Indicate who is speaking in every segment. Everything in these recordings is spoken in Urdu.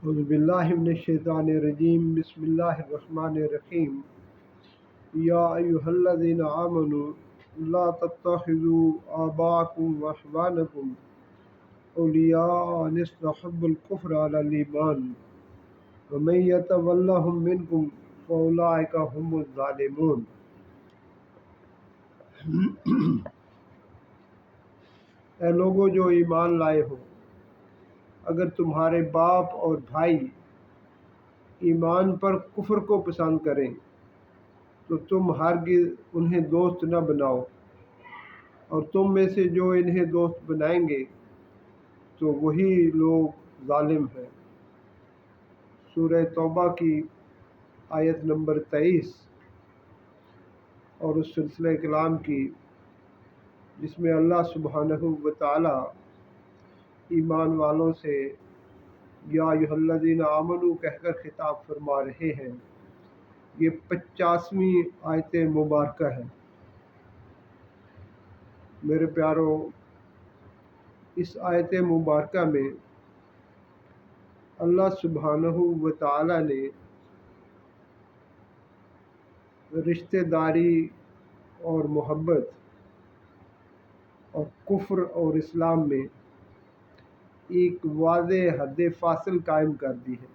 Speaker 1: اعوذ باللہ من الشیطان الرجیم بسم اللہ الرحمن الرحیم یا ایہا الذین آمنوا لا تتخذوا آباءکم واخوانکم اولیاء ان استحبوا الکفر علی الایمان ومن یتولہم منکم فاولئک هم الظالمون۔ اے لوگو جو ایمان لائے ہو، اگر تمہارے باپ اور بھائی ایمان پر کفر کو پسند کریں تو تم ہرگز انہیں دوست نہ بناؤ، اور تم میں سے جو انہیں دوست بنائیں گے تو وہی لوگ ظالم ہیں۔ سورہ توبہ کی آیت نمبر 23 اور اس سلسلہ کلام کی جس میں اللہ سبحانہ و تعالی ایمان والوں سے یا ایھا الذین آمنو کہہ کر خطاب فرما رہے ہیں، یہ 50ویں آیت مبارکہ ہے۔ میرے پیارو، اس آیت مبارکہ میں اللہ سبحانہ و تعالی نے رشتہ داری اور محبت اور کفر اور اسلام میں ایک واضح حد فاصل قائم کر دی ہے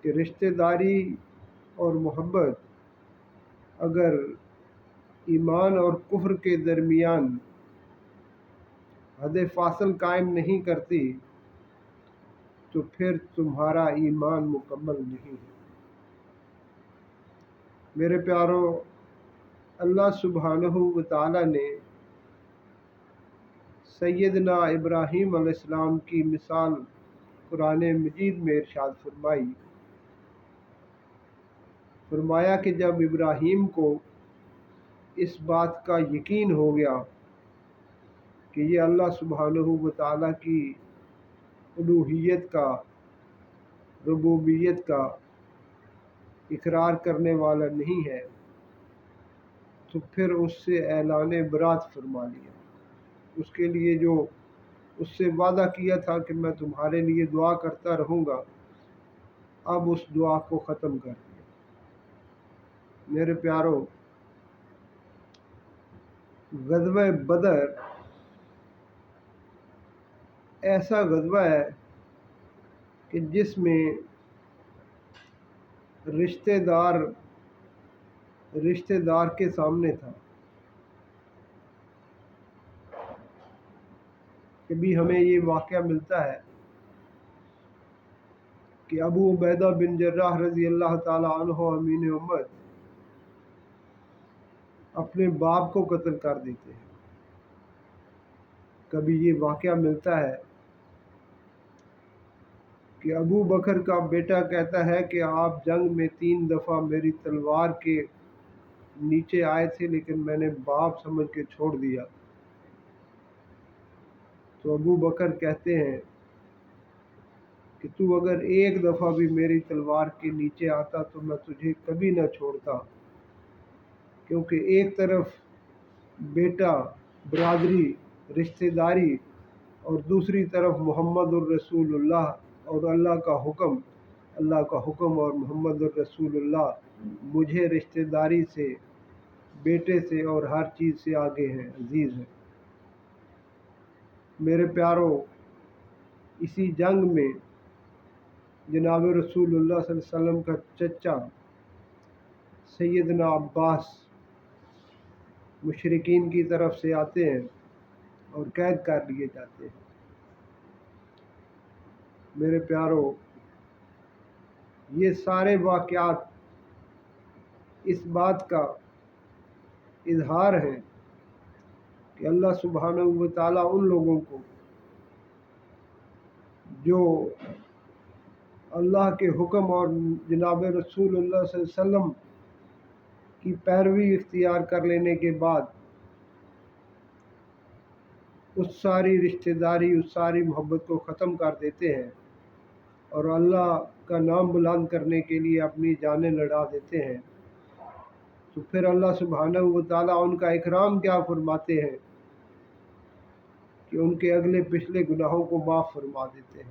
Speaker 1: کہ رشتہ داری اور محبت اگر ایمان اور کفر کے درمیان حد فاصل قائم نہیں کرتی تو پھر تمہارا ایمان مکمل نہیں ہے۔ میرے پیارو، اللہ سبحانہ و تعالی نے سیدنا ابراہیم علیہ السلام کی مثال قرآن مجید میں ارشاد فرمایا کہ جب ابراہیم کو اس بات کا یقین ہو گیا کہ یہ اللہ سبحانہ و تعالی کی الوہیت کا، ربوبیت کا اقرار کرنے والا نہیں ہے، تو پھر اس سے اعلان برات فرما لیا۔ اس کے لیے جو اس سے وعدہ کیا تھا کہ میں تمہارے لیے دعا کرتا رہوں گا، اب اس دعا کو ختم کر دیا۔ میرے پیارو، غزوہ بدر ایسا غزوہ ہے کہ جس میں رشتہ دار کے سامنے تھا۔ کبھی ہمیں یہ واقعہ ملتا ہے کہ ابو عبیدہ بن جراح رضی اللہ تعالی عنہ امین امت اپنے باپ کو قتل کر دیتے ہیں۔ کبھی یہ واقعہ ملتا ہے کہ ابو بکر کا بیٹا کہتا ہے کہ آپ جنگ میں 3 دفعہ میری تلوار کے نیچے آئے تھے لیکن میں نے باپ سمجھ کے چھوڑ دیا۔ تو ابو بکر کہتے ہیں کہ تو اگر ایک دفعہ بھی میری تلوار کے نیچے آتا تو میں تجھے کبھی نہ چھوڑتا، کیونکہ ایک طرف بیٹا، برادری، رشتہ داری، اور دوسری طرف محمد الرسول اللہ اور اللہ کا حکم اور محمد الرسول اللہ مجھے رشتہ داری سے، بیٹے سے اور ہر چیز سے آگے ہیں، عزیز ہیں۔ میرے پیارو، اسی جنگ میں جناب رسول اللہ صلی اللہ علیہ وسلم کا چچا سیدنا عباس مشرکین کی طرف سے آتے ہیں اور قید کر لیے جاتے ہیں۔ میرے پیارو، یہ سارے واقعات اس بات کا اظہار ہیں کہ اللہ سبحانہ و تعالیٰ ان لوگوں کو جو اللہ کے حکم اور جناب رسول اللہ صلی اللہ علیہ وسلم کی پیروی اختیار کر لینے کے بعد اس ساری رشتہ داری، اس ساری محبت کو ختم کر دیتے ہیں اور اللہ کا نام بلند کرنے کے لیے اپنی جانیں لڑا دیتے ہیں، تو پھر اللہ سبحانہ و تعالیٰ ان کا اکرام کیا فرماتے ہیں کہ ان کے اگلے پچھلے گناہوں کو معاف فرما دیتے ہیں۔